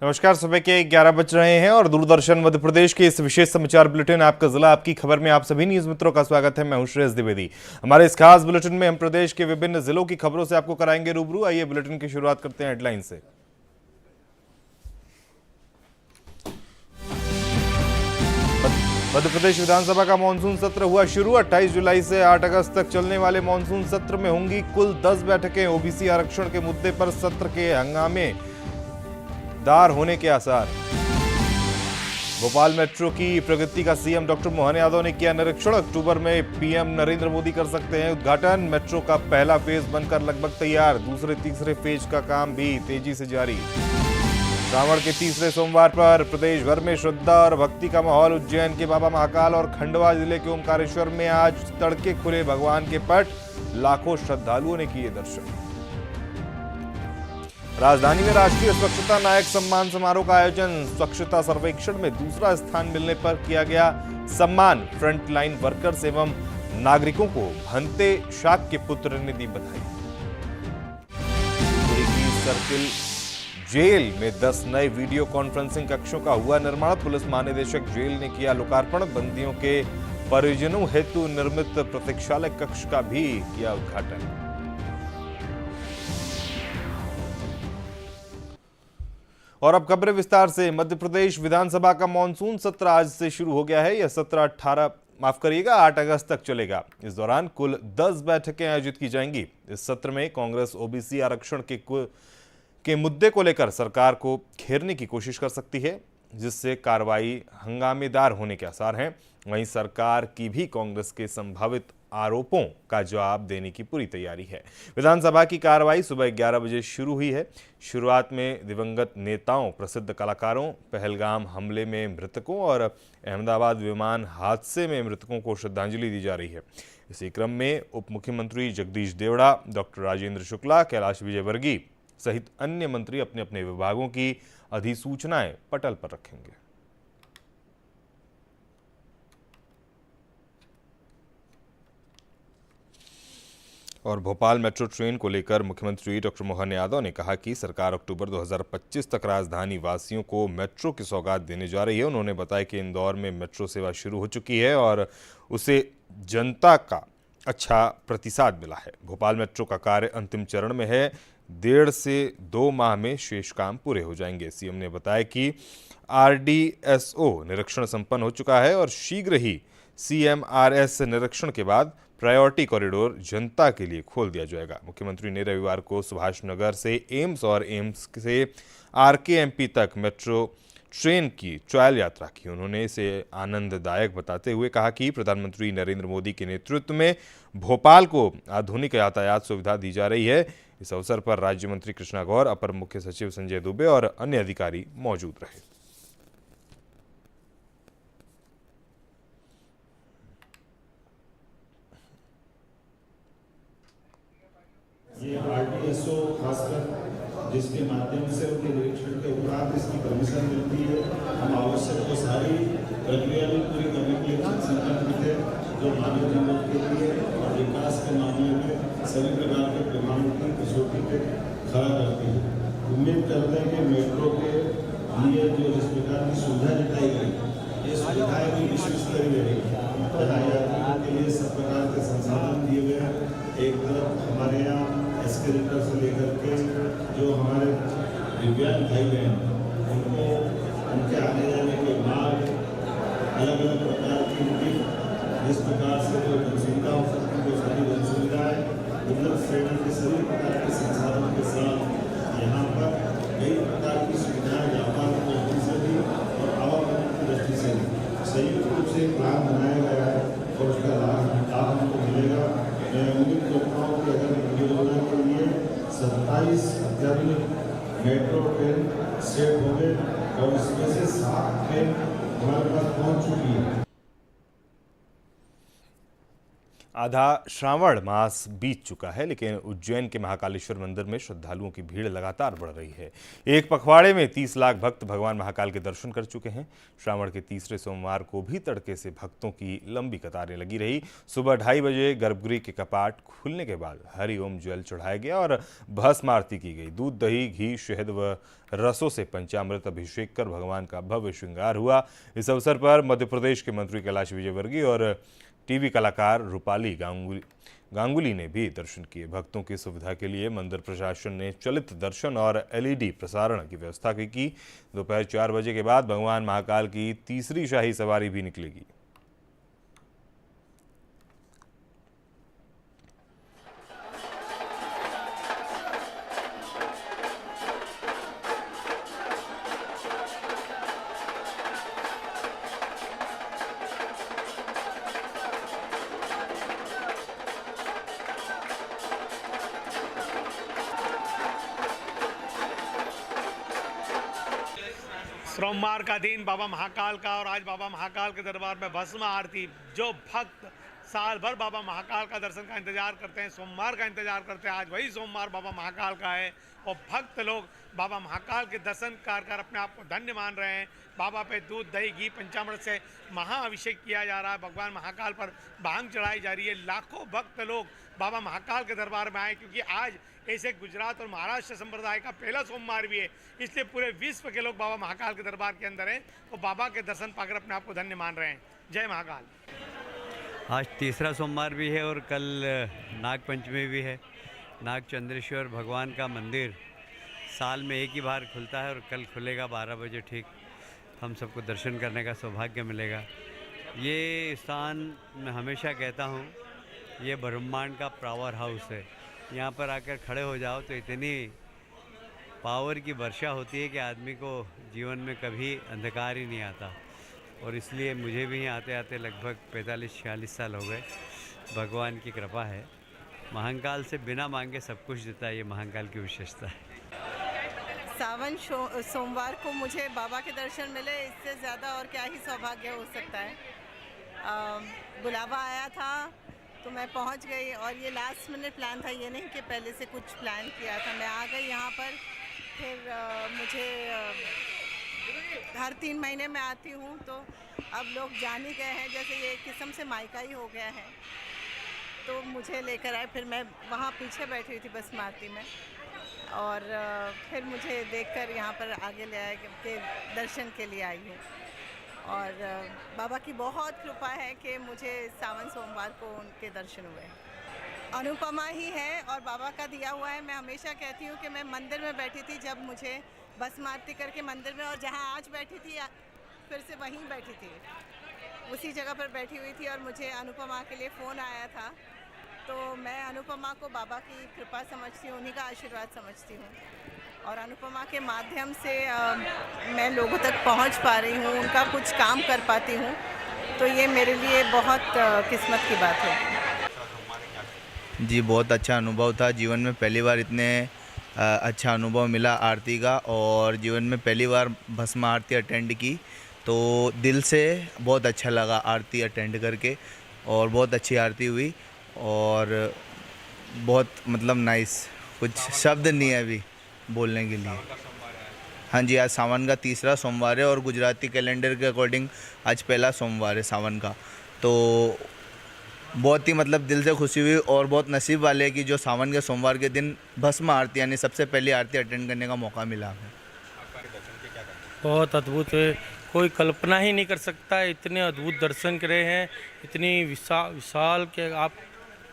नमस्कार। सुबह के 11 बज रहे हैं और दूरदर्शन मध्य प्रदेश के इस विशेष समाचार बुलेटिन आपका जिला आपकी खबर में आप सभी न्यूज मित्रों का स्वागत है। मैं हूं श्रेयस द्विवेदी। हमारे इस खास बुलेटिन में हम प्रदेश के विभिन्न जिलों की खबरों से आपको कराएंगे रूबरू। आइए बुलेटिन की शुरुआत करते हैं हेडलाइन से। मध्य प्रदेश विधानसभा का मानसून सत्र हुआ शुरू। 28 जुलाई से 8 अगस्त तक चलने वाले मानसून सत्र में होंगी कुल 10 बैठकें। ओबीसी आरक्षण के मुद्दे पर सत्र के हंगामे दार होने के आसार। भोपाल मेट्रो की प्रगति का सीएम डॉक्टर मोहन यादव ने किया निरीक्षण। अक्टूबर में पीएम नरेंद्र मोदी कर सकते हैं उद्घाटन। मेट्रो का पहला फेज बनकर लगभग तैयार, दूसरे तीसरे फेज का काम भी तेजी से जारी। श्रावण के तीसरे सोमवार पर प्रदेश भर में श्रद्धा और भक्ति का माहौल। उज्जैन के बाबा महाकाल और खंडवा जिले के ओमकारेश्वर में आज तड़के खुले भगवान के पट, लाखों श्रद्धालुओं ने किए दर्शन। राजधानी में राष्ट्रीय स्वच्छता नायक सम्मान समारोह का आयोजन। स्वच्छता सर्वेक्षण में दूसरा स्थान मिलने पर किया गया सम्मान। फ्रंटलाइन वर्कर्स एवं नागरिकों को भंते शाक के पुत्र ने दी बधाई। सर्किल जेल में 10 नए वीडियो कॉन्फ्रेंसिंग कक्षों का हुआ निर्माण। पुलिस महानिदेशक जेल ने किया लोकार्पण। बंदियों के परिजनों हेतु निर्मित प्रतीक्षालय कक्ष का भी किया उद्घाटन। और अब खबरें विस्तार से। मध्य प्रदेश विधानसभा का मानसून सत्र आज से शुरू हो गया है। यह सत्र 8 अगस्त तक चलेगा। इस दौरान कुल 10 बैठकें आयोजित की जाएंगी। इस सत्र में कांग्रेस ओबीसी आरक्षण के मुद्दे को लेकर सरकार को घेरने की कोशिश कर सकती है, जिससे कार्रवाई हंगामेदार होने के आसार हैं। वहीं सरकार की भी कांग्रेस के संभावित आरोपों का जवाब देने की पूरी तैयारी है। विधानसभा की कार्रवाई सुबह 11 बजे शुरू हुई है। शुरुआत में दिवंगत नेताओं, प्रसिद्ध कलाकारों, पहलगाम हमले में मृतकों और अहमदाबाद विमान हादसे में मृतकों को श्रद्धांजलि दी जा रही है। इसी क्रम में उप मुख्यमंत्री जगदीश देवड़ा, डॉक्टर राजेंद्र शुक्ला, कैलाश विजयवर्गीय सहित अन्य मंत्री अपने अपने विभागों की अधिसूचनाएं पटल पर रखेंगे। और भोपाल मेट्रो ट्रेन को लेकर मुख्यमंत्री डॉक्टर मोहन यादव ने कहा कि सरकार अक्टूबर 2025 तक राजधानी वासियों को मेट्रो की सौगात देने जा रही है। उन्होंने बताया कि इंदौर में मेट्रो सेवा शुरू हो चुकी है और उसे जनता का अच्छा प्रतिसाद मिला है। भोपाल मेट्रो का कार्य अंतिम चरण में है। 1.5 से 2 माह में शेष काम पूरे हो जाएंगे। सीएम ने बताया कि आरडीएसओ निरीक्षण संपन्न हो चुका है और शीघ्र ही सीएमआरएस निरीक्षण के बाद प्रायोरिटी कॉरिडोर जनता के लिए खोल दिया जाएगा। मुख्यमंत्री ने रविवार को सुभाष नगर से एम्स और एम्स से आरकेएमपी तक मेट्रो ट्रेन की ट्रायल यात्रा की। उन्होंने इसे आनंददायक बताते हुए कहा कि प्रधानमंत्री नरेंद्र मोदी के नेतृत्व में भोपाल को आधुनिक यातायात सुविधा दी जा रही है। इस अवसर पर राज्य मंत्री कृष्णा गौर, अपर मुख्य सचिव संजय दुबे और अन्य अधिकारी मौजूद रहे। ये आरटीएसओ खासकर जिसके माध्यम से उनके निरीक्षण के उपरांत इसकी परमिशन मिलती है, हम आवश्यक वो सारी प्रक्रिया भी पूरी करने के लिए संकल्पित है, जो मानव जीवन के लिए और विकास के मामले में सभी प्रकार के प्रमाणों की कसौटी पे खड़ा करती है। उम्मीद करते हैं कि मेट्रो के लिए जो जिस प्रकार की सुविधा जुटाई गई, ये सुविधाएं भी विश्व स्तरीय रहेगी। यात्रियों के लिए सब प्रकार के संसाधन दिए गए हैं। एक तरफ हमारे यहाँ एस्केलेटर से लेकर के जो हमारे दिव्यांग भाई बहन उनको उनके आने जाने के मार्ग, अलग अलग प्रकार की उनकी जिस प्रकार से जो जन सुविधा हो सकती है, वो सारी जन सुविधाएँ उन्नत श्रेणी के सभी प्रकार के संसाधनों के साथ यहाँ पर कई प्रकार की सुविधाएँ व्यापार की दृष्टि से भी और आवागमन की दृष्टि से भी संयुक्त रूप से प्लान बनाया गया है और उसका लाभ हमको मिलेगा। मैं उम्मीद करता हूँ कि अगर परियोजना के लिए 27 अत्याधुनिक मेट्रो ट्रेन सेट हो गए और इसमें से 7 ट्रेन हमारे पास पहुँच चुकी है। आधा श्रावण मास बीत चुका है, लेकिन उज्जैन के महाकालेश्वर मंदिर में श्रद्धालुओं की भीड़ लगातार बढ़ रही है। एक पखवाड़े में 30 लाख भक्त भगवान महाकाल के दर्शन कर चुके हैं। श्रावण के तीसरे सोमवार को भी तड़के से भक्तों की लंबी कतारें लगी रही। सुबह 2:30 बजे गर्भगृह के कपाट खुलने के बाद हरिओम जल चढ़ाया गया और भस्म आरती की गई। दूध, दही, घी, शहद व रसों से पंचामृत अभिषेक कर भगवान का भव्य श्रृंगार हुआ। इस अवसर पर मध्य प्रदेश के मंत्री कैलाश विजयवर्गीय और टीवी कलाकार रूपाली गांगुली ने भी दर्शन किए। भक्तों की सुविधा के लिए मंदिर प्रशासन ने चलित दर्शन और LED प्रसारण की व्यवस्था की। दोपहर 4 बजे के बाद भगवान महाकाल की तीसरी शाही सवारी भी निकलेगी। सोमवार का दिन बाबा महाकाल का, और आज बाबा महाकाल के दरबार में भस्म आरती। जो भक्त साल भर बाबा महाकाल का दर्शन का इंतजार करते हैं, सोमवार का इंतजार करते हैं, आज वही सोमवार बाबा महाकाल का है और भक्त लोग बाबा महाकाल के दर्शन कर अपने आप को धन्य मान रहे हैं। बाबा पे दूध दही घी पंचामृत से महाअभिषेक किया जा रहा है। भगवान महाकाल पर भांग चढ़ाई जा रही है। लाखों भक्त लोग बाबा महाकाल के दरबार में आए, क्योंकि आज ऐसे गुजरात और महाराष्ट्र संप्रदाय का पहला सोमवार भी है, इसलिए पूरे विश्व के लोग बाबा महाकाल के दरबार के अंदर हैं और बाबा के दर्शन पाकर अपने आप को धन्य मान रहे हैं। जय महाकाल। आज तीसरा सोमवार भी है और कल नाग पंचमी भी है। नाग चंद्रेश्वर भगवान का मंदिर साल में एक ही बार खुलता है और कल खुलेगा 12 बजे ठीक। हम सबको दर्शन करने का सौभाग्य मिलेगा। ये स्थान मैं हमेशा कहता हूँ, ये ब्रह्मांड का पावर हाउस है। यहाँ पर आकर खड़े हो जाओ तो इतनी पावर की वर्षा होती है कि आदमी को जीवन में कभी अंधकार ही नहीं आता। और इसलिए मुझे भी यहाँ आते आते लगभग 45-46 साल हो गए। भगवान की कृपा है। महाकाल से बिना मांगे सब कुछ देता है, ये महाकाल की विशेषता है। सावन सोमवार को मुझे बाबा के दर्शन मिले, इससे ज़्यादा और क्या ही सौभाग्य हो सकता है। बुलावा आया था तो मैं पहुंच गई, और ये लास्ट मिनट प्लान था, ये नहीं कि पहले से कुछ प्लान किया था। मैं आ गई यहाँ पर। फिर मुझे हर 3 महीने में आती हूँ, तो अब लोग जान ही गए हैं, जैसे ये एक किस्म से मायका ही हो गया है। तो मुझे लेकर आए, फिर मैं वहाँ पीछे बैठी हुई थी बस मारती में, और फिर मुझे देखकर यहाँ पर आगे ले आए कि दर्शन के लिए आई हूँ। और बाबा की बहुत कृपा है कि मुझे सावन सोमवार को उनके दर्शन हुए। अनुपमा ही है और बाबा का दिया हुआ है। मैं हमेशा कहती हूँ कि मैं मंदिर में बैठी थी जब मुझे भस्म आरती करके मंदिर में, और जहाँ आज बैठी थी फिर से वहीं बैठी थी, उसी जगह पर बैठी हुई थी, और मुझे अनुपमा के लिए फ़ोन आया था। तो मैं अनुपमा को बाबा की कृपा समझती हूँ, उन्हीं का आशीर्वाद समझती हूँ, और अनुपमा के माध्यम से मैं लोगों तक पहुँच पा रही हूँ, उनका कुछ काम कर पाती हूँ। तो ये मेरे लिए बहुत किस्मत की बात है। जी, बहुत अच्छा अनुभव था। जीवन में पहली बार इतने अच्छा अनुभव मिला आरती का, और जीवन में पहली बार भस्म आरती अटेंड की, तो दिल से बहुत अच्छा लगा आरती अटेंड करके, और बहुत अच्छी आरती हुई, और बहुत मतलब नाइस, कुछ शब्द नहीं है अभी बोलने के लिए। हाँ जी, आज सावन का तीसरा सोमवार है, और गुजराती कैलेंडर के अकॉर्डिंग आज पहला सोमवार है सावन का। तो बहुत ही मतलब दिल से खुशी हुई, और बहुत नसीब वाले हैं कि जो सावन के सोमवार के दिन भस्म आरती यानी सबसे पहली आरती अटेंड करने का मौका मिला हमें। बहुत अद्भुत है, कोई कल्पना ही नहीं कर सकता है। इतने अद्भुत दर्शन करे हैं, इतनी विशाल के आप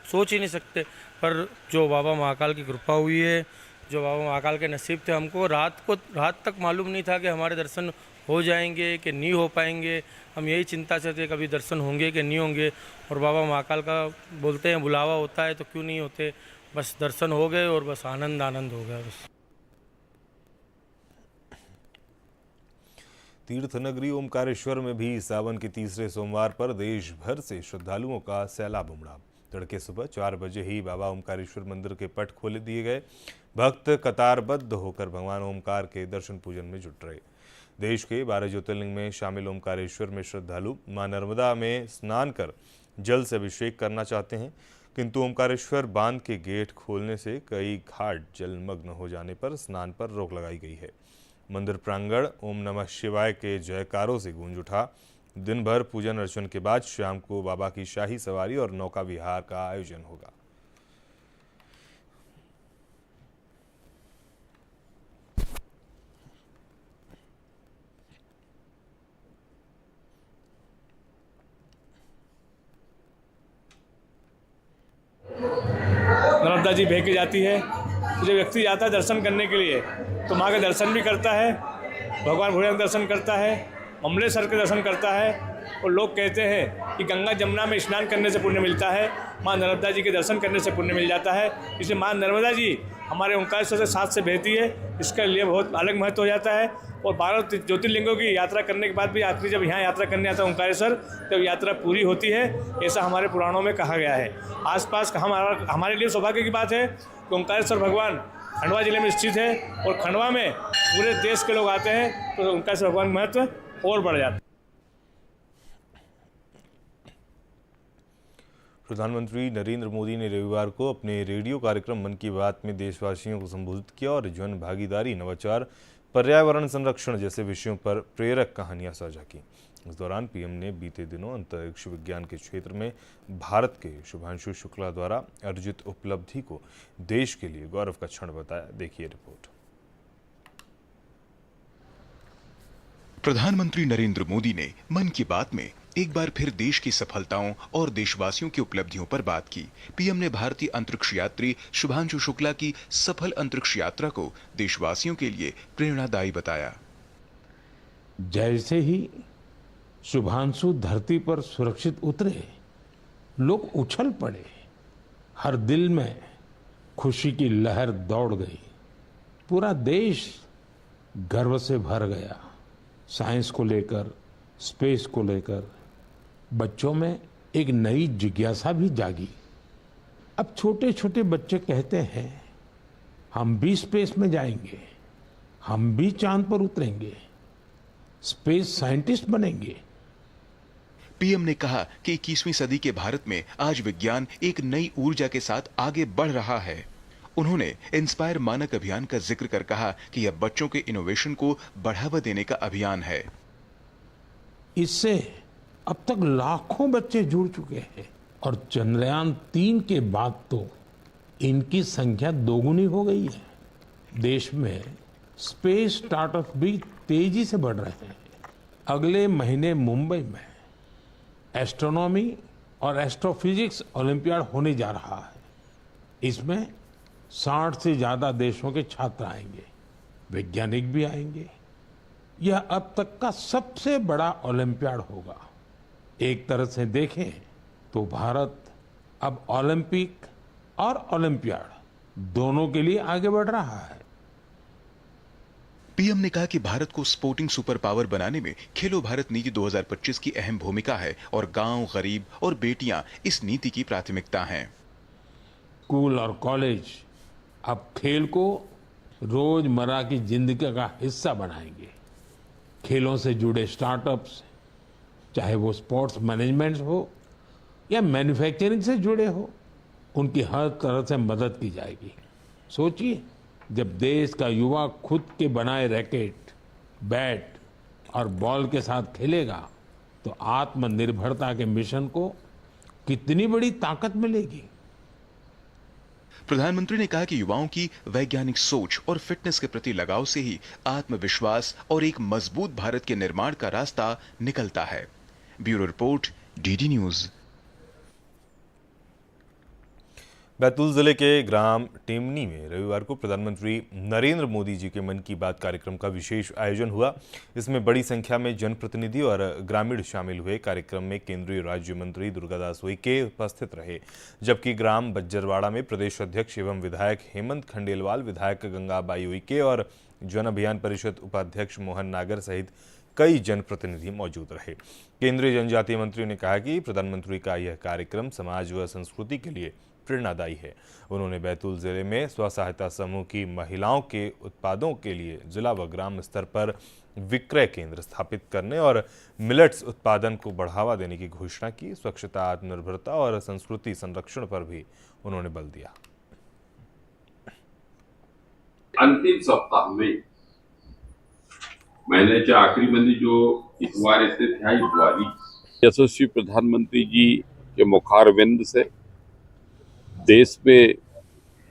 सोच ही नहीं सकते। पर जो बाबा महाकाल की कृपा हुई है, जो बाबा महाकाल के नसीब थे, हमको रात तक मालूम नहीं था कि हमारे दर्शन हो जाएंगे कि नहीं हो पाएंगे। हम यही चिंता से थे कभी दर्शन होंगे कि नहीं होंगे, और बाबा महाकाल का बोलते हैं बुलावा होता है तो क्यों नहीं होते। बस दर्शन हो गए और बस आनंद हो गया। बस तीर्थनगरी ओमकारेश्वर में भी सावन के तीसरे सोमवार पर देश भर से श्रद्धालुओं का सैलाब उमड़ा। तड़के सुबह 4 बजे ही बाबा ओमकारेश्वर मंदिर के पट खोल दिए गए। भक्त कतारबद्ध होकर भगवान ओमकार के दर्शन पूजन में जुट रहे। देश के 12 ज्योतिर्लिंग में शामिल ओमकारेश्वर में श्रद्धालु मां नर्मदा में स्नान कर जल से अभिषेक करना चाहते हैं, किंतु ओमकारेश्वर बांध के गेट खोलने से कई घाट जलमग्न हो जाने पर स्नान पर रोक लगाई गई है। मंदिर प्रांगण ओम नमः शिवाय के जयकारों से गूंज उठा। दिन भर पूजन अर्चन के बाद शाम को बाबा की शाही सवारी और नौका विहार का आयोजन होगा। नर्मदा जी बह के जाती है। तो जब व्यक्ति जाता है दर्शन करने के लिए तो माँ के दर्शन भी करता है, भगवान भोलेनाथ के दर्शन करता है, अमलेश्वर के दर्शन करता है। और लोग कहते हैं कि गंगा जमुना में स्नान करने से पुण्य मिलता है, माँ नर्मदा जी के दर्शन करने से पुण्य मिल जाता है। इसलिए माँ नर्मदा जी हमारे ओंकारेश्वर से साथ से बहती है, इसके लिए बहुत अलग महत्व हो जाता है। और 12 ज्योतिर्लिंगों की यात्रा करने के बाद भी आखिरी जब यहाँ यात्रा करने आता है ओंकारेश्वर, तब यात्रा पूरी होती है, ऐसा हमारे पुराणों में कहा गया है। आसपास हमारे लिए सौभाग्य की बात है कि ओंकारेश्वर भगवान खंडवा जिले में स्थित है और खंडवा में पूरे देश के लोग आते हैं, तो ओंकारेश्वर भगवान का महत्व और बढ़ जाता है। प्रधानमंत्री नरेंद्र मोदी ने रविवार को अपने रेडियो कार्यक्रम मन की बात में देशवासियों को संबोधित किया और जन भागीदारी, नवाचार, पर्यावरण संरक्षण जैसे विषयों पर प्रेरक कहानियां साझा की। इस दौरान पीएम ने बीते दिनों अंतरिक्ष विज्ञान के क्षेत्र में भारत के शुभांशु शुक्ला द्वारा अर्जित उपलब्धि को देश के लिए गौरव का क्षण बताया। देखिए रिपोर्ट। प्रधानमंत्री नरेंद्र मोदी ने मन की बात में एक बार फिर देश की सफलताओं और देशवासियों की उपलब्धियों पर बात की। पीएम ने भारतीय अंतरिक्ष यात्री शुभांशु शुक्ला की सफल अंतरिक्ष यात्रा को देशवासियों के लिए प्रेरणादायी बताया। जैसे ही शुभांशु धरती पर सुरक्षित उतरे, लोग उछल पड़े, हर दिल में खुशी की लहर दौड़ गई, पूरा देश गर्व से भर गया। साइंस को लेकर, स्पेस को लेकर बच्चों में एक नई जिज्ञासा भी जागी। अब छोटे छोटे बच्चे कहते हैं हम भी स्पेस में जाएंगे, हम भी चांद पर उतरेंगे, स्पेस साइंटिस्ट बनेंगे। पीएम ने कहा कि 21वीं सदी के भारत में आज विज्ञान एक नई ऊर्जा के साथ आगे बढ़ रहा है। उन्होंने इंस्पायर मानक अभियान का जिक्र कर कहा कि यह बच्चों के इनोवेशन को बढ़ावा देने का अभियान है। इससे अब तक लाखों बच्चे जुड़ चुके हैं और चंद्रयान 3 के बाद तो इनकी संख्या दोगुनी हो गई है। देश में स्पेस स्टार्टअप भी तेजी से बढ़ रहे हैं। अगले महीने मुंबई में एस्ट्रोनॉमी और एस्ट्रोफिजिक्स ओलंपियाड होने जा रहा है। इसमें 60 से ज्यादा देशों के छात्र आएंगे, वैज्ञानिक भी आएंगे। यह अब तक का सबसे बड़ा ओलंपियाड होगा। एक तरह से देखें तो भारत अब ओलंपिक और ओलंपियाड दोनों के लिए आगे बढ़ रहा है। पीएम ने कहा कि भारत को स्पोर्टिंग सुपर पावर बनाने में खेलो भारत नीति 2025 की अहम भूमिका है और गांव, गरीब और बेटियां इस नीति की प्राथमिकता हैं। स्कूल और कॉलेज अब खेल को रोजमर्रा की जिंदगी का हिस्सा बनाएंगे। खेलों से जुड़े स्टार्टअप्स, चाहे वो स्पोर्ट्स मैनेजमेंट हो या मैन्युफैक्चरिंग से जुड़े हो, उनकी हर तरह से मदद की जाएगी। सोचिए, जब देश का युवा खुद के बनाए रैकेट, बैट और बॉल के साथ खेलेगा तो आत्मनिर्भरता के मिशन को कितनी बड़ी ताकत मिलेगी। प्रधानमंत्री ने कहा कि युवाओं की वैज्ञानिक सोच और फिटनेस के प्रति लगाव से ही आत्मविश्वास और एक मजबूत भारत के निर्माण का रास्ता निकलता है। Bureau report, DD news. Betul जिले के ग्राम टेमनी में रविवार को प्रधानमंत्री नरेंद्र मोदी जी के मन की बात कार्यक्रम का विशेष आयोजन हुआ। इसमें बड़ी संख्या में जनप्रतिनिधि और ग्रामीण शामिल हुए। कार्यक्रम में केंद्रीय राज्य मंत्री दुर्गादास उइके उपस्थित रहे, जबकि ग्राम बज्जरवाड़ा में प्रदेश अध्यक्ष एवं विधायक हेमंत खंडेलवाल, विधायक गंगाबाई उइके और जन अभियान परिषद उपाध्यक्ष मोहन नागर सहित कई जनप्रतिनिधि मौजूद रहे। केंद्रीय जनजातीय मंत्री ने कहा कि प्रधानमंत्री का यह कार्यक्रम समाज व संस्कृति के लिए प्रेरणादायी है। उन्होंने बैतूल जिले में स्व सहायता समूह की महिलाओं के उत्पादों के लिए जिला व ग्राम स्तर पर विक्रय केंद्र स्थापित करने और मिलेट्स उत्पादन को बढ़ावा देने की घोषणा की। स्वच्छता, आत्मनिर्भरता और संस्कृति संरक्षण पर भी उन्होंने बल दिया। अंतिम सप्ताह में महीन्याच्या आखरीमध्ये जो इतवार येते ह्या इतवारी यशस्वी प्रधानमंत्री जी के मुखारविंद से देश में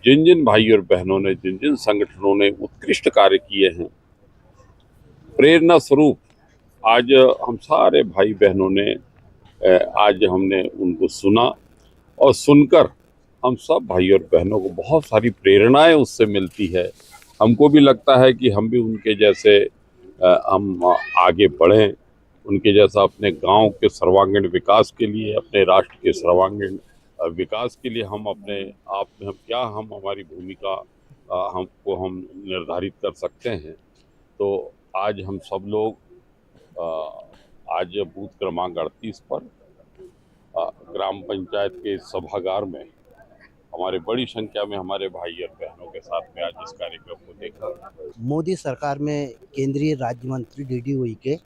जिन जिन भाई और बहनों ने, जिन जिन संगठनों ने उत्कृष्ट कार्य किए हैं, प्रेरणा स्वरूप आज हम सारे भाई बहनों ने आज हमने उनको सुना और सुनकर हम सब भाई और बहनों को बहुत सारी प्रेरणाएं उससे मिलती है। हमको भी लगता है कि हम भी उनके जैसे हम आगे बढ़ें, उनके जैसा अपने गांव के सर्वांगीण विकास के लिए, अपने राष्ट्र के सर्वांगीण विकास के लिए हम अपने आप में हम हमारी भूमिका हम निर्धारित कर सकते हैं। तो आज हम सब लोग आज बूथ क्रमांक 38 पर ग्राम पंचायत के सभागार में हमारे बड़ी संख्या में हमारे भाई और बहनों के साथ में आज इस कार्यक्रम को देखा। मोदी सरकार में केंद्रीय राज्य मंत्री डीडी उइके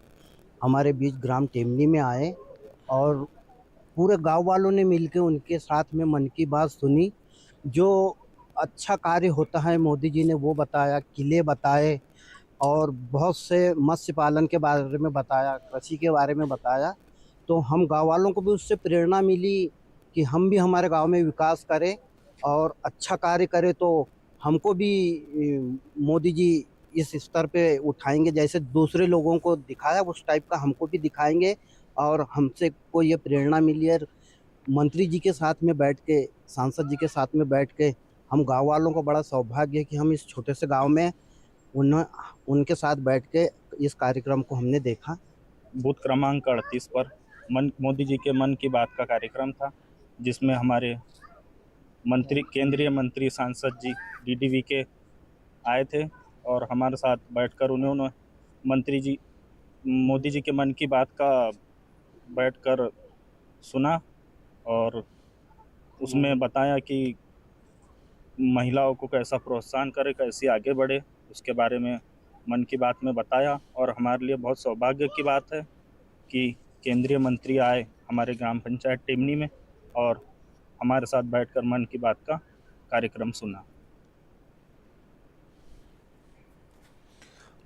हमारे बीच ग्राम टेमनी में आए और पूरे गांव वालों ने मिलकर उनके साथ में मन की बात सुनी। जो अच्छा कार्य होता है मोदी जी ने वो बताया, किले बताए और बहुत से मत्स्य पालन के बारे में बताया, कृषि के बारे में बताया। तो हम गांव वालों को भी उससे प्रेरणा मिली कि हम भी हमारे गांव में विकास करें और अच्छा कार्य करें। तो हमको भी मोदी जी इस स्तर पे उठाएंगे, जैसे दूसरे लोगों को दिखाया उस टाइप का हमको भी दिखाएंगे और हमसे को ये प्रेरणा मिली है। मंत्री जी के साथ में बैठ के, सांसद जी के साथ में बैठ के हम गांव वालों को बड़ा सौभाग्य है कि हम इस छोटे से गांव में उनके साथ बैठ के इस कार्यक्रम को हमने देखा। बूथ क्रमांक 38 पर मोदी जी के मन की बात का कार्यक्रम था, जिसमें हमारे केंद्रीय मंत्री सांसद जी डीडी उइके आए थे और हमारे साथ बैठकर उन्होंने मोदी जी के मन की बात का बैठकर सुना और उसमें बताया कि महिलाओं को कैसा प्रोत्साहन करे, कैसे आगे बढ़े, उसके बारे में मन की बात में बताया। और हमारे लिए बहुत सौभाग्य की बात है कि केंद्रीय मंत्री आए हमारे ग्राम पंचायत टेमनी में और हमारे साथ बैठकर मन की बात का कार्यक्रम सुना।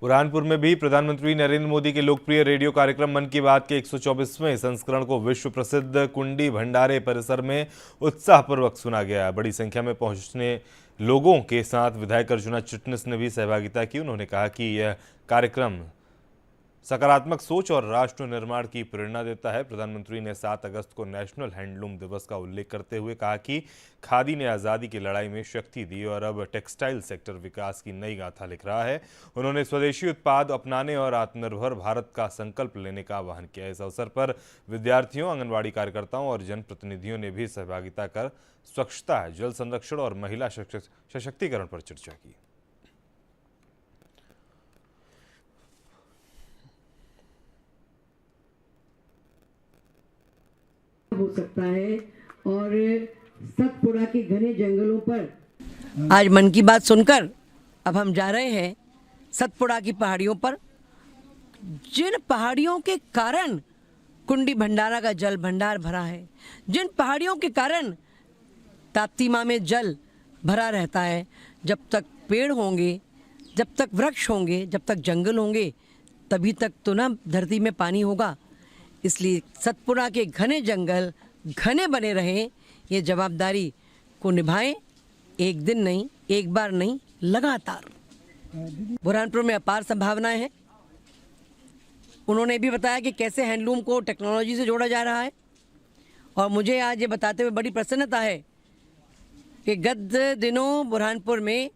बुरहानपुर में भी प्रधानमंत्री नरेंद्र मोदी के लोकप्रिय रेडियो कार्यक्रम मन की बात के 124वें संस्करण को विश्व प्रसिद्ध कुंडी भंडारे परिसर में उत्साहपूर्वक सुना गया। बड़ी संख्या में पहुंचने लोगों के साथ विधायक अर्जुना चिटनिस ने भी सहभागिता की। उन्होंने कहा कि यह कार्यक्रम सकारात्मक सोच और राष्ट्र निर्माण की प्रेरणा देता है। प्रधानमंत्री ने 7 अगस्त को नेशनल हैंडलूम दिवस का उल्लेख करते हुए कहा कि खादी ने आज़ादी की लड़ाई में शक्ति दी और अब टेक्सटाइल सेक्टर विकास की नई गाथा लिख रहा है। उन्होंने स्वदेशी उत्पाद अपनाने और आत्मनिर्भर भारत का संकल्प लेने का आह्वान किया। इस अवसर पर विद्यार्थियों, आंगनबाड़ी कार्यकर्ताओं और जनप्रतिनिधियों ने भी सहभागिता कर स्वच्छता, जल संरक्षण और महिला सशक्तिकरण पर चर्चा की। हो सकता है और सतपुड़ा के घने जंगलों पर आज मन की बात सुनकर अब हम जा रहे हैं सतपुड़ा की पहाड़ियों पर, जिन पहाड़ियों के कारण कुंडी भंडारा का जल भंडार भरा है, जिन पहाड़ियों के कारण ताप्ती माँ में जल भरा रहता है। जब तक पेड़ होंगे, जब तक वृक्ष होंगे, जब तक जंगल होंगे, तभी तक तो ना धरती में पानी होगा। इसलिए सतपुड़ा के घने जंगल घने बने रहें, ये जवाबदारी को निभाएं। एक दिन नहीं, एक बार नहीं, लगातार। बुरहानपुर में अपार संभावनाएं हैं। उन्होंने भी बताया कि कैसे हैंडलूम को टेक्नोलॉजी से जोड़ा जा रहा है और मुझे आज ये बताते हुए बड़ी प्रसन्नता है कि गत दिनों बुरहानपुर में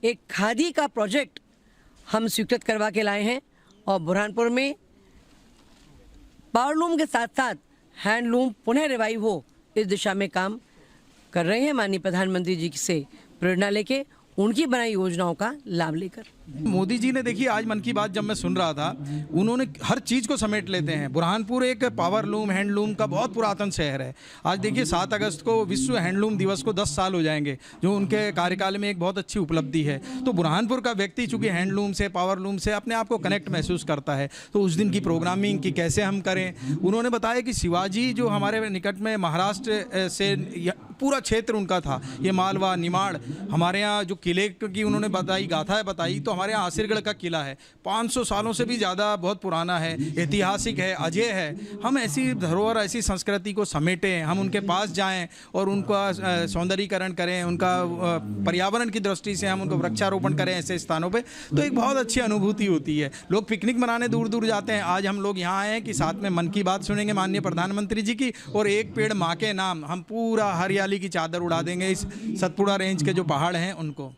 एक खादी का प्रोजेक्ट हम स्वीकृत करवा के लाए हैं और बुरहानपुर में पावरलूम के साथ साथ हैंडलूम पुनः रिवाइव हो, इस दिशा में काम कर रहे हैं। माननीय प्रधानमंत्री जी से प्रेरणा लेके, उनकी बनाई योजनाओं का लाभ लेकर। मोदी जी ने देखिए, आज मन की बात जब मैं सुन रहा था, उन्होंने हर चीज़ को समेट लेते हैं। बुरहानपुर एक पावरलूम, हैंडलूम का बहुत पुरातन शहर है। आज देखिए 7 अगस्त को विश्व हैंडलूम दिवस को 10 साल हो जाएंगे, जो उनके कार्यकाल में एक बहुत अच्छी उपलब्धि है। तो बुरहानपुर का व्यक्ति चूँकि हैंडलूम से, पावरलूम से अपने आप को कनेक्ट महसूस करता है। तो उस दिन की प्रोग्रामिंग की कैसे हम करें, उन्होंने बताया कि शिवाजी जो हमारे निकट में महाराष्ट्र से पूरा क्षेत्र उनका था, ये मालवा, निमाड़, हमारे यहाँ जो किले की उन्होंने बताई, गाथा बताई, तो हमारे यहाँ आसिरगढ़ का किला है, 500 सालों से भी ज़्यादा बहुत पुराना है, ऐतिहासिक है, अजय है। हम ऐसी धरोहर, ऐसी संस्कृति को समेटें, हम उनके पास जाएं और उनका सौंदर्यीकरण करें, उनका पर्यावरण की दृष्टि से हम उनको वृक्षारोपण करें ऐसे स्थानों पे, तो एक बहुत अच्छी अनुभूति होती है। लोग पिकनिक मनाने दूर दूर जाते हैं। आज हम लोग यहाँ आए हैं कि साथ में मन की बात सुनेंगे माननीय प्रधानमंत्री जी की, और एक पेड़ माँ के नाम, हम पूरा हरियाली हरियाली की चादर उड़ा देंगे इस सतपुड़ा रेंज के जो पहाड़ हैं उनको।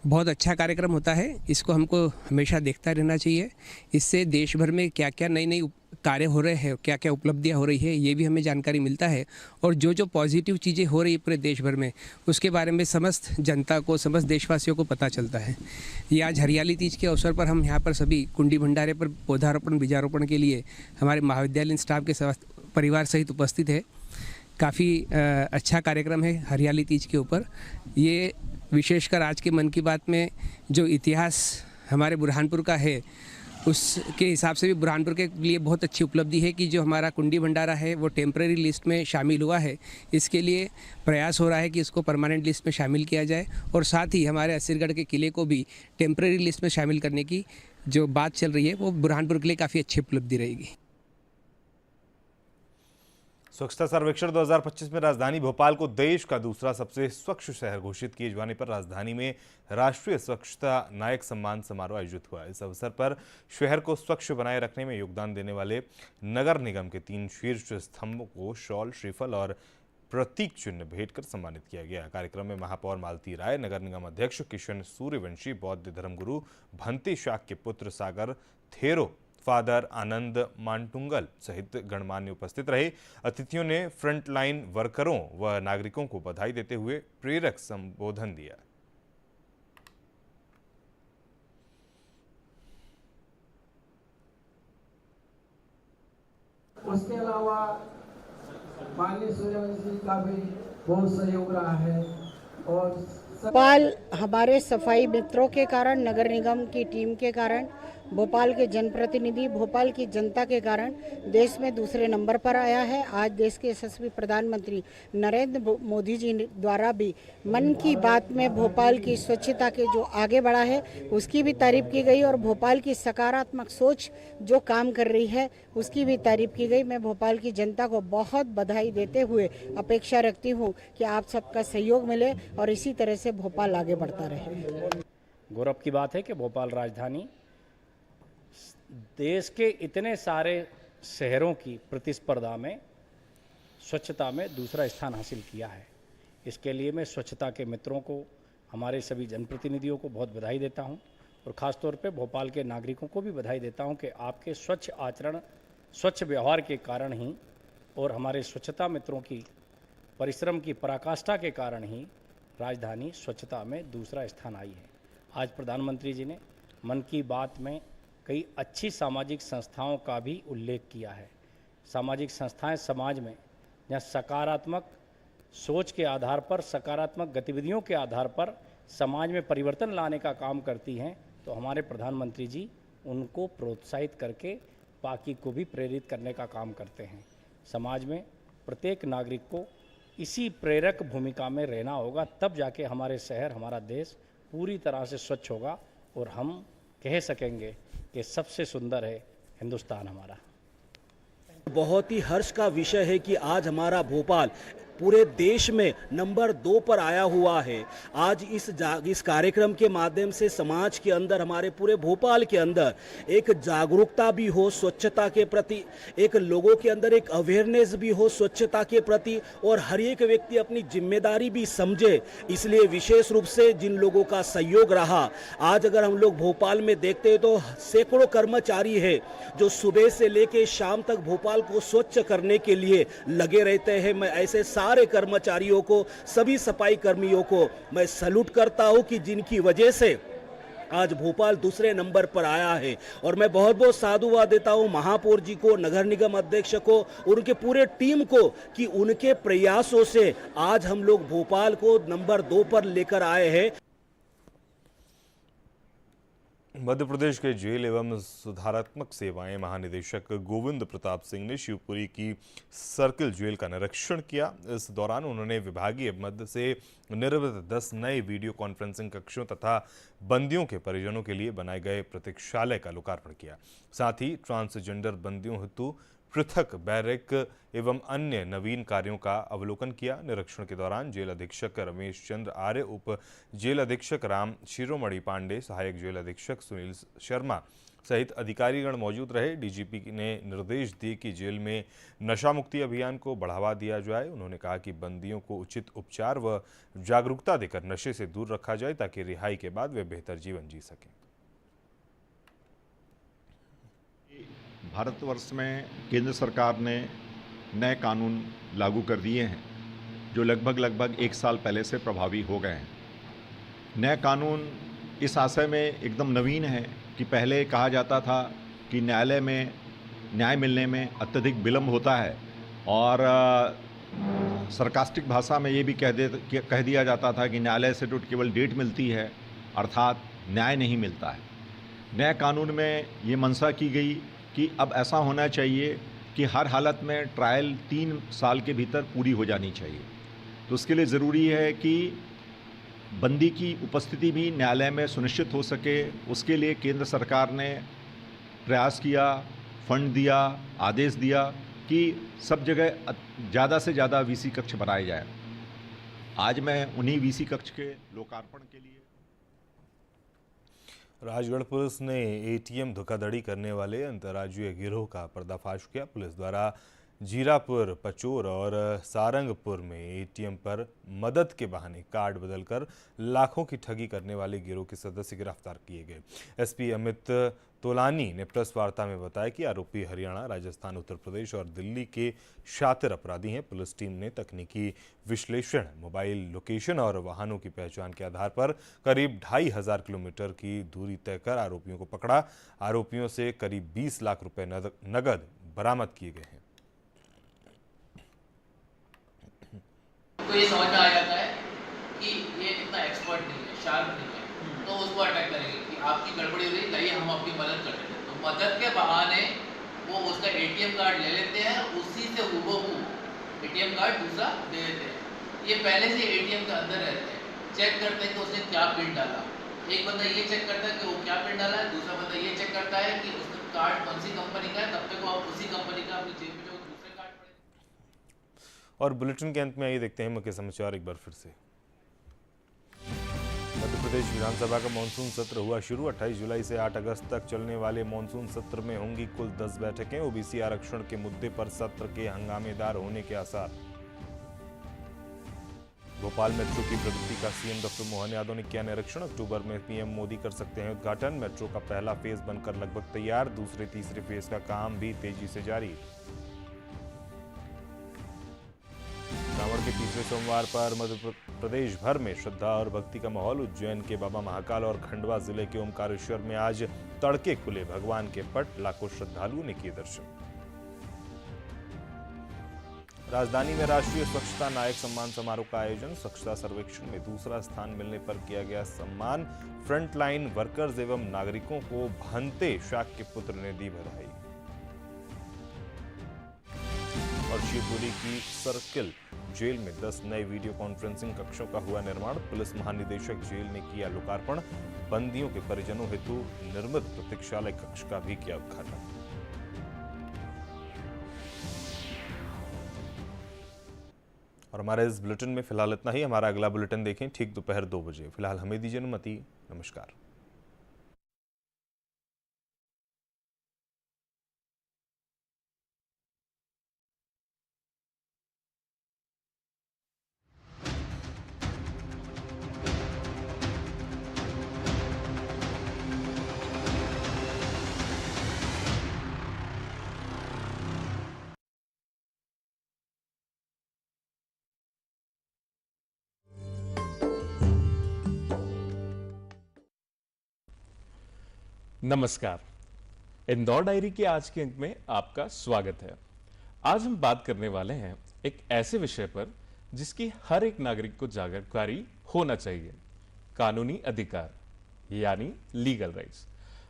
बहुत अच्छा कार्यक्रम होता है, इसको हमको हमेशा देखता रहना चाहिए। इससे देश भर में क्या क्या नई नई कार्य हो रहे हैं, क्या क्या उपलब्धियां हो रही है, ये भी हमें जानकारी मिलता है। और जो जो पॉजिटिव चीज़ें हो रही है पूरे देश भर में, उसके बारे में समस्त जनता को, समस्त देशवासियों को पता चलता है। ये आज हरियाली तीज के अवसर पर हम यहाँ पर सभी कुंडी भंडारे पर पौधारोपण बीजारोपण के लिए हमारे महाविद्यालय स्टाफ के परिवार सहित उपस्थित है। काफ़ी अच्छा कार्यक्रम है हरियाली तीज के ऊपर। ये विशेषकर आज के मन की बात में जो इतिहास हमारे बुरहानपुर का है, उसके हिसाब से भी बुरहानपुर के लिए बहुत अच्छी उपलब्धि है कि जो हमारा कुंडी भंडारा है वो टेम्परेरी लिस्ट में शामिल हुआ है। इसके लिए प्रयास हो रहा है कि इसको परमानेंट लिस्ट में शामिल किया जाए, और साथ ही हमारे असीरगढ़ के किले को भी टेम्परेरी लिस्ट में शामिल करने की जो बात चल रही है वो बुरहानपुर के लिए काफ़ी अच्छी उपलब्धि रहेगी। स्वच्छता सर्वेक्षण 2025 में राजधानी भोपाल को देश का दूसरा सबसे स्वच्छ शहर घोषित किए जाने पर राजधानी में राष्ट्रीय स्वच्छता नायक सम्मान समारोह आयोजित हुआ। इस अवसर पर शहर को स्वच्छ बनाए रखने में योगदान देने वाले नगर निगम के 3 शीर्ष स्तंभों को शॉल, श्रीफल और प्रतीक चिन्ह भेंट कर सम्मानित किया गया। कार्यक्रम में महापौर मालती राय, नगर निगम अध्यक्ष किशन सूर्यवंशी, बौद्ध धर्मगुरु भंते शाक के पुत्र सागर थेरो, फादर आनंद मांटुंगल सहित गणमान्य उपस्थित रहे। अतिथियों ने फ्रंटलाइन वर्करों व नागरिकों को बधाई देते हुए प्रेरक संबोधन दिया। उसके अलावा माननीय सूर्यवंशी का भी बहुत सहयोग रहा है। और भोपाल हमारे सफाई मित्रों के कारण, नगर निगम की टीम के कारण, भोपाल के जनप्रतिनिधि, भोपाल की जनता के कारण देश में दूसरे नंबर पर आया है। आज देश के यशस्वी प्रधानमंत्री नरेंद्र मोदी जी द्वारा भी मन की बात में भोपाल की स्वच्छता के जो आगे बढ़ा है उसकी भी तारीफ की गई, और भोपाल की सकारात्मक सोच जो काम कर रही है उसकी भी तारीफ की गई। मैं भोपाल की जनता को बहुत बधाई देते हुए अपेक्षा रखती हूँ कि आप सबका सहयोग मिले और इसी तरह से भोपाल आगे बढ़ता रहे। गौरव की बात है कि भोपाल राजधानी देश के इतने सारे शहरों की प्रतिस्पर्धा में स्वच्छता में दूसरा स्थान हासिल किया है। इसके लिए मैं स्वच्छता के मित्रों को, हमारे सभी जनप्रतिनिधियों को बहुत बधाई देता हूं, और ख़ास तौर पे भोपाल के नागरिकों को भी बधाई देता हूं कि आपके स्वच्छ आचरण, स्वच्छ व्यवहार के कारण ही और हमारे स्वच्छता मित्रों की परिश्रम की पराकाष्ठा के कारण ही राजधानी स्वच्छता में दूसरा स्थान आई है। आज प्रधानमंत्री जी ने मन की बात में कई अच्छी सामाजिक संस्थाओं का भी उल्लेख किया है। सामाजिक संस्थाएं समाज में जहाँ सकारात्मक सोच के आधार पर, सकारात्मक गतिविधियों के आधार पर समाज में परिवर्तन लाने का काम करती हैं, तो हमारे प्रधानमंत्री जी उनको प्रोत्साहित करके बाकी को भी प्रेरित करने का काम करते हैं। समाज में प्रत्येक नागरिक को इसी प्रेरक भूमिका में रहना होगा, तब जाके हमारे शहर, हमारा देश पूरी तरह से स्वच्छ होगा और हम कह सकेंगे कि सबसे सुंदर है हिंदुस्तान हमारा। बहुत ही हर्ष का विषय है कि आज हमारा भोपाल पूरे देश में नंबर 2 पर आया हुआ है। आज इस कार्यक्रम के माध्यम से समाज के अंदर, हमारे पूरे भोपाल के अंदर एक जागरूकता भी हो स्वच्छता के प्रति, एक लोगों के अंदर एक अवेयरनेस भी हो स्वच्छता के प्रति, और हर एक व्यक्ति अपनी जिम्मेदारी भी समझे। इसलिए विशेष रूप से जिन लोगों का सहयोग रहा, आज अगर हम लोग भोपाल में देखते हैं तो सैकड़ों कर्मचारी है जो सुबह से लेकर शाम तक भोपाल को स्वच्छ करने के लिए लगे रहते हैं। मैं ऐसे सारे कर्मचारियों को, सभी सफाई कर्मियों को मैं सैल्यूट करता हूं कि जिनकी वजह से आज भोपाल दूसरे नंबर पर आया है। और मैं बहुत बहुत साधुवाद देता हूं महापौर जी को, नगर निगम अध्यक्ष को और उनके पूरे टीम को कि उनके प्रयासों से आज हम लोग भोपाल को नंबर 2 पर लेकर आए हैं। मध्य प्रदेश के जेल एवं सुधारात्मक सेवाएं महानिदेशक गोविंद प्रताप सिंह ने शिवपुरी की सर्किल जेल का निरीक्षण किया। इस दौरान उन्होंने विभागीय मद से निर्मित 10 नए वीडियो कॉन्फ्रेंसिंग कक्षों तथा बंदियों के परिजनों के लिए बनाए गए प्रतीक्षालय का लोकार्पण किया। साथ ही ट्रांसजेंडर बंदियों हेतु पृथक बैरक एवं अन्य नवीन कार्यों का अवलोकन किया। निरीक्षण के दौरान जेल अधीक्षक रमेश चंद्र आर्य, उप जेल अधीक्षक राम शिरोमणि पांडे, सहायक जेल अधीक्षक सुनील शर्मा, सहित अधिकारीगण मौजूद रहे। डीजीपी ने निर्देश दिए कि जेल में नशा मुक्ति अभियान को बढ़ावा दिया जाए। उन्होंने कहा कि बंदियों को उचित उपचार व जागरूकता देकर नशे से दूर रखा जाए ताकि रिहाई के बाद वे बेहतर जीवन जी सकें। भारतवर्ष में केंद्र सरकार ने नए कानून लागू कर दिए हैं जो लगभग 1 साल पहले से प्रभावी हो गए हैं। नए कानून इस आशय में एकदम नवीन है कि पहले कहा जाता था कि न्यायालय में न्याय मिलने में अत्यधिक विलंब होता है और सरकास्टिक भाषा में ये भी कह दिया जाता था कि न्यायालय से तो केवल डेट मिलती है, अर्थात न्याय नहीं मिलता है। नए कानून में ये मंशा की गई कि अब ऐसा होना चाहिए कि हर हालत में ट्रायल 3 साल के भीतर पूरी हो जानी चाहिए। तो उसके लिए ज़रूरी है कि बंदी की उपस्थिति भी न्यायालय में सुनिश्चित हो सके। उसके लिए केंद्र सरकार ने प्रयास किया, फंड दिया, आदेश दिया कि सब जगह ज़्यादा से ज़्यादा वीसी कक्ष बनाए जाए। आज मैं उन्हीं वीसी कक्ष के लोकार्पण के लिए राजगढ़ पुलिस ने एटीएम धोखाधड़ी करने वाले अंतर्राज्यीय गिरोह का पर्दाफाश किया। पुलिस द्वारा जीरापुर, पचोर और सारंगपुर में एटीएम पर मदद के बहाने कार्ड बदलकर लाखों की ठगी करने वाले गिरोह के सदस्य गिरफ्तार किए गए। एसपी अमित तोलानी ने प्रेस वार्ता में बताया कि आरोपी हरियाणा, राजस्थान, उत्तर प्रदेश और दिल्ली के शातिर अपराधी हैं। पुलिस टीम ने तकनीकी विश्लेषण, मोबाइल लोकेशन और वाहनों की पहचान के आधार पर करीब 2500 किलोमीटर की दूरी तय कर आरोपियों को पकड़ा। आरोपियों से करीब 20 लाख रुपए नगद बरामद किए गए हैं। तो ये समझ में आ जाता है कि ये इतना एक्सपर्ट नहीं है, शार्प नहीं है, तो उसको अटैक करेंगे कि आपकी गड़बड़ी हो रही, लाइए हम आपकी मदद कर देते हैं। तो मदद के बहाने वो उसका एटीएम कार्ड ले लेते हैं, उसी से हूबहू एटीएम कार्ड दूसरा दे देते हैं। ये पहले से एटीएम के अंदर रहते हैं, चेक करते हैं कि उसने क्या पिन डाला। एक बंदा ये चेक करता है कि वो क्या पिन डाला है, दूसरा बंदा ये चेक करता है कि उसका कार्ड कौन सी कंपनी का है, तब तक वो आप उसी कंपनी का अपनी जेब में जो दूसरे कार्ड पड़े। और बुलेटिन के अंत में आइए देखते हैं मुख्य समाचार एक बार फिर से। मध्य प्रदेश विधानसभा का मानसून सत्र हुआ शुरू। 28 जुलाई से 8 अगस्त तक चलने वाले मानसून सत्र में होंगी कुल 10 बैठकें। ओबीसी आरक्षण के मुद्दे पर सत्र के हंगामेदार होने के आसार। भोपाल मेट्रो की प्रगति का सीएम डॉक्टर मोहन यादव ने किया निरीक्षण। अक्टूबर में पीएम मोदी कर सकते हैं उद्घाटन। मेट्रो का पहला फेज बनकर लगभग तैयार, दूसरे तीसरे फेज का काम भी तेजी से जारी। श्रावण के तीसरे सोमवार पर मध्य प्रदेश भर में श्रद्धा और भक्ति का माहौल। उज्जैन के बाबा महाकाल और खंडवा जिले के ओमकारेश्वर में आज तड़के खुले भगवान के पट, लाखों श्रद्धालुओं ने किए दर्शन। राजधानी में राष्ट्रीय स्वच्छता नायक सम्मान समारोह का आयोजन। स्वच्छता सर्वेक्षण में दूसरा स्थान मिलने पर किया गया सम्मान। फ्रंटलाइन वर्कर्स एवं नागरिकों को भंते शाक के पुत्र ने दी बधाई। और शिवपुरी की सर्किल जेल में 10 नए वीडियो कॉन्फ्रेंसिंग कक्षों का हुआ निर्माण। पुलिस महानिदेशक जेल ने किया लोकार्पण। बंदियों के परिजनों हेतु निर्मित प्रतीक्षालय कक्ष का भी किया उद्घाटन। और हमारे इस बुलेटिन में फिलहाल इतना ही। हमारा अगला बुलेटिन देखें ठीक दोपहर 2 बजे। फिलहाल हमें दीजिए अनुमति। नमस्कार। नमस्कार। इंदौर डायरी के आज के अंक में आपका स्वागत है। आज हम बात करने वाले हैं एक ऐसे विषय पर जिसकी हर एक नागरिक को जानकारी होना चाहिए। कानूनी अधिकार यानी लीगल राइट्स।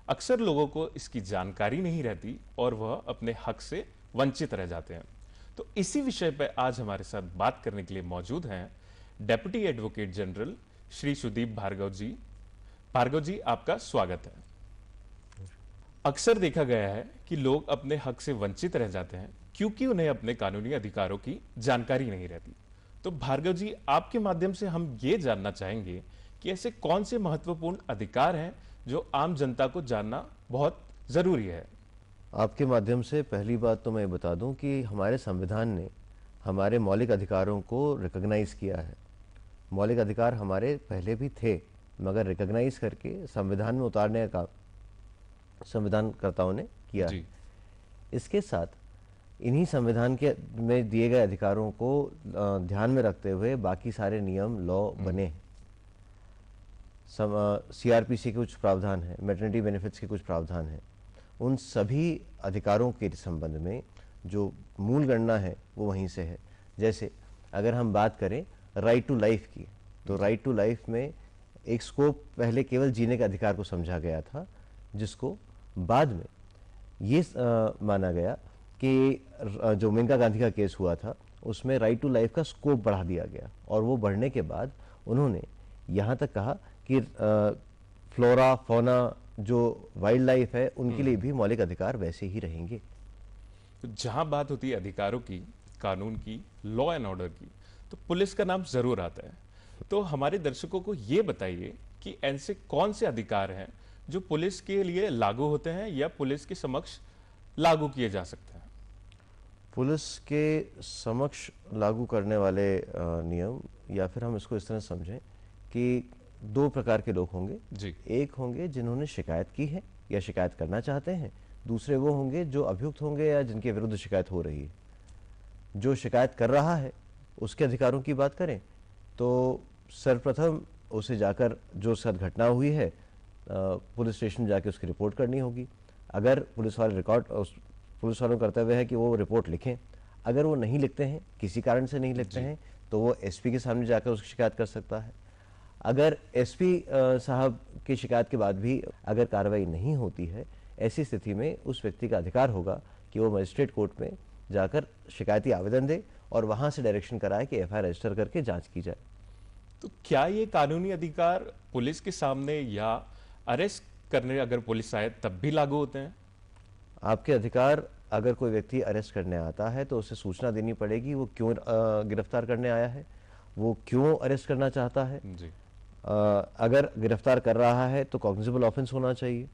अक्सर लोगों को इसकी जानकारी नहीं रहती और वह अपने हक से वंचित रह जाते हैं। तो इसी विषय पर आज हमारे साथ बात करने के लिए मौजूद हैं deputy advocate general Shri Sudeep Bhargava ji. Bhargava ji, आपका स्वागत है। अक्सर देखा गया है कि लोग अपने हक से वंचित रह जाते हैं क्योंकि उन्हें अपने कानूनी अधिकारों की जानकारी नहीं रहती। तो भार्गव जी, आपके माध्यम से हम ये जानना चाहेंगे कि ऐसे कौन से महत्वपूर्ण अधिकार हैं जो आम जनता को जानना बहुत ज़रूरी है? आपके माध्यम से पहली बात तो मैं बता दूं कि हमारे संविधान ने हमारे मौलिक अधिकारों को रिकॉग्नाइज़ किया है। मौलिक अधिकार हमारे पहले भी थे, मगर रिकॉग्नाइज़ करके संविधान में उतारने का संविधानकर्ताओं ने किया है। इसके साथ इन्हीं संविधान के में दिए गए अधिकारों को ध्यान में रखते हुए बाकी सारे नियम लॉ बने हैं। सीआरपीसी के कुछ प्रावधान हैं, मैटरनिटी बेनिफिट्स के कुछ प्रावधान हैं। उन सभी अधिकारों के संबंध में जो मूल गणना है वो वहीं से है। जैसे अगर हम बात करें राइट टू लाइफ की, तो राइट टू लाइफ में एक स्कोप पहले केवल जीने के अधिकार को समझा गया था, जिसको बाद में ये माना गया कि जो मेनका गांधी का केस हुआ था उसमें राइट टू लाइफ का स्कोप बढ़ा दिया गया, और वो बढ़ने के बाद उन्होंने यहाँ तक कहा कि फ्लोरा फौना जो वाइल्ड लाइफ है उनके लिए भी मौलिक अधिकार वैसे ही रहेंगे। तो जहां बात होती है अधिकारों की, कानून की, लॉ एंड ऑर्डर की, तो पुलिस का नाम जरूर आता है। तो हमारे दर्शकों को ये बताइए कि ऐसे कौन से अधिकार हैं जो पुलिस के लिए लागू होते हैं या पुलिस के समक्ष लागू किए जा सकते हैं? पुलिस के समक्ष लागू करने वाले नियम, या फिर हम इसको इस तरह समझें कि दो प्रकार के लोग होंगे जी। एक होंगे जिन्होंने शिकायत की है या शिकायत करना चाहते हैं, दूसरे वो होंगे जो अभियुक्त होंगे या जिनके विरुद्ध शिकायत हो रही है। जो शिकायत कर रहा है उसके अधिकारों की बात करें तो सर्वप्रथम उसे जाकर जो साथ घटना हुई है पुलिस स्टेशन जाके उसकी रिपोर्ट करनी होगी। अगर पुलिस वाले पुलिस वालों का कर्तव्य है कि वो रिपोर्ट लिखें। अगर वो नहीं लिखते हैं, किसी कारण से नहीं लिखते हैं, तो वो एसपी के सामने जाकर उसकी शिकायत कर सकता है। अगर एसपी साहब की शिकायत के बाद भी अगर कार्रवाई नहीं होती है, ऐसी स्थिति में उस व्यक्ति का अधिकार होगा कि वो मजिस्ट्रेट कोर्ट में जाकर शिकायती आवेदन दे और वहाँ से डायरेक्शन कराए कि एफआईआर रजिस्टर करके जांच की जाए। तो क्या ये कानूनी अधिकार पुलिस के सामने या अरेस्ट करने अगर पुलिस आए तब भी लागू होते हैं? आपके अधिकार, अगर कोई व्यक्ति अरेस्ट करने आता है तो उसे सूचना देनी पड़ेगी वो क्यों गिरफ्तार करने आया है, वो क्यों अरेस्ट करना चाहता है। जी। अगर गिरफ्तार कर रहा है तो कॉग्निजेबल ऑफेंस होना चाहिए।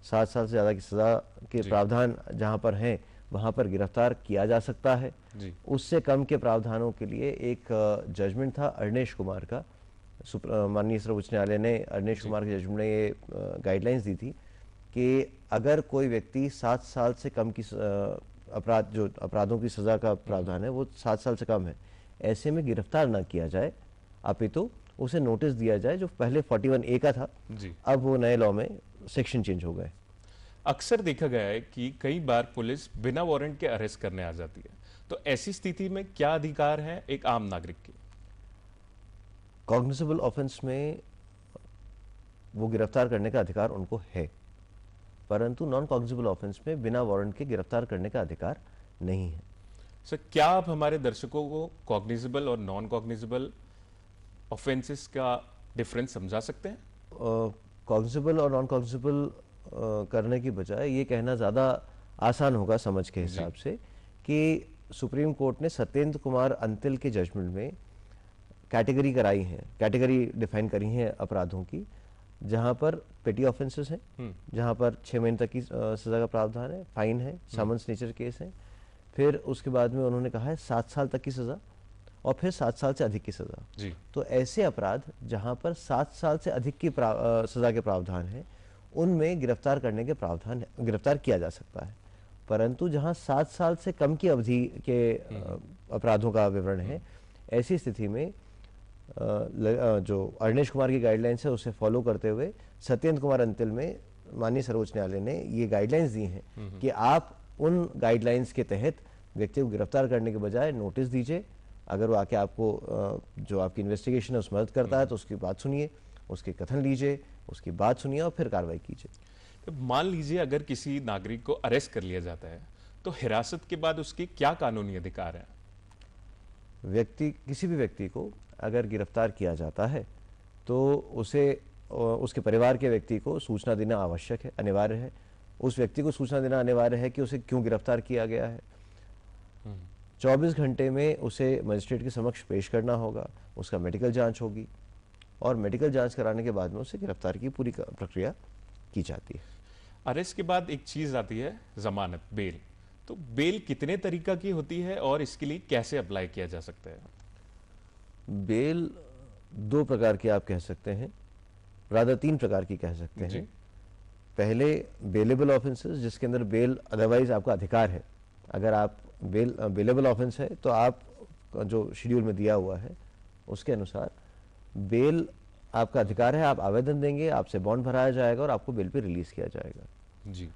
7 साल से ज़्यादा की सज़ा के प्रावधान जहाँ पर हैं वहाँ पर गिरफ्तार किया जा सकता है। उससे कम के प्रावधानों के लिए एक जजमेंट था अर्नेश कुमार का, माननीय सर्वोच्च न्यायालय ने अर्नेश कुमार के जजमेंट में ये गाइडलाइंस दी थी कि अगर कोई व्यक्ति 7 साल से कम की अपराधों की सज़ा का प्रावधान है वो 7 साल से कम है, ऐसे में गिरफ्तार ना किया जाए, अपितु उसे नोटिस दिया जाए। जो पहले 41A का था, अब वो नए लॉ में सेक्शन चेंज हो गए। अक्सर देखा गया है कि कई बार पुलिस बिना वारंट के अरेस्ट करने आ जाती है, तो ऐसी स्थिति में क्या अधिकार है एक आम नागरिक के? कॉग्निजेबल ऑफेंस में वो गिरफ्तार करने का अधिकार उनको है, परंतु नॉन कॉग्निजेबल ऑफेंस में बिना वारंट के गिरफ्तार करने का अधिकार नहीं है। सर, क्या आप हमारे दर्शकों को कॉग्निजेबल और नॉन कॉग्निजेबल ऑफेंसेस का डिफरेंस समझा सकते हैं? कॉग्निजेबल और नॉन कॉग्निजेबल करने की बजाय ये कहना ज़्यादा आसान होगा समझ के हिसाब से कि सुप्रीम कोर्ट ने सत्येंद्र कुमार अंतिल के जजमेंट में कैटेगरी कराई हैं, कैटेगरी डिफाइन करी हैं अपराधों की, जहाँ पर पेटी ऑफेंसेस हैं, जहाँ पर 6 महीने तक की सज़ा का प्रावधान है, फाइन है, समन्स नेचर केस है। फिर उसके बाद में उन्होंने कहा है 7 साल तक की सज़ा और फिर 7 साल से अधिक की सज़ा। तो ऐसे अपराध जहाँ पर 7 साल से अधिक की सज़ा के प्रावधान है उनमें गिरफ्तार करने के प्रावधान गिरफ्तार किया जा सकता है, परंतु जहाँ 7 साल से कम की अवधि के अपराधों का विवरण है, ऐसी स्थिति में जो अर्नेश कुमार की गाइडलाइंस है उसे फॉलो करते हुए सत्येंद्र कुमार अंतिल में माननीय सर्वोच्च न्यायालय ने ये गाइडलाइंस दी हैं कि आप उन गाइडलाइंस के तहत व्यक्ति को गिरफ्तार करने के बजाय नोटिस दीजिए। अगर वो आके आपको जो आपकी इन्वेस्टिगेशन है उसमें मदद करता है तो उसकी बात सुनिए, उसके कथन लीजिए, उसकी बात सुनिए और फिर कार्रवाई कीजिए। तो मान लीजिए अगर किसी नागरिक को अरेस्ट कर लिया जाता है तो हिरासत के बाद उसके क्या कानूनी अधिकार हैं? किसी भी व्यक्ति को अगर गिरफ्तार किया जाता है तो उसे उसके परिवार के व्यक्ति को सूचना देना आवश्यक है, अनिवार्य है। उस व्यक्ति को सूचना देना अनिवार्य है कि उसे क्यों गिरफ्तार किया गया है। 24 घंटे में उसे मजिस्ट्रेट के समक्ष पेश करना होगा, उसका मेडिकल जांच होगी और मेडिकल जांच कराने के बाद में उसे गिरफ्तार की पूरी प्रक्रिया की जाती है। अरेस्ट के बाद एक चीज आती है जमानत, बेल। तो बेल कितने तरीका की होती है और इसके लिए कैसे अप्लाई किया जा सकता है? बेल दो प्रकार की आप कह सकते हैं, राधा 3 प्रकार की कह सकते हैं। पहले बेलेबल ऑफेंसेस, जिसके अंदर बेल अदरवाइज आपका अधिकार है। अगर आप बेलेबल ऑफेंस है तो आप जो शेड्यूल में दिया हुआ है उसके अनुसार बेल आपका अधिकार है, आप आवेदन देंगे, आपसे बॉन्ड भराया जाएगा और आपको बेल पे रिलीज किया जाएगा। जी।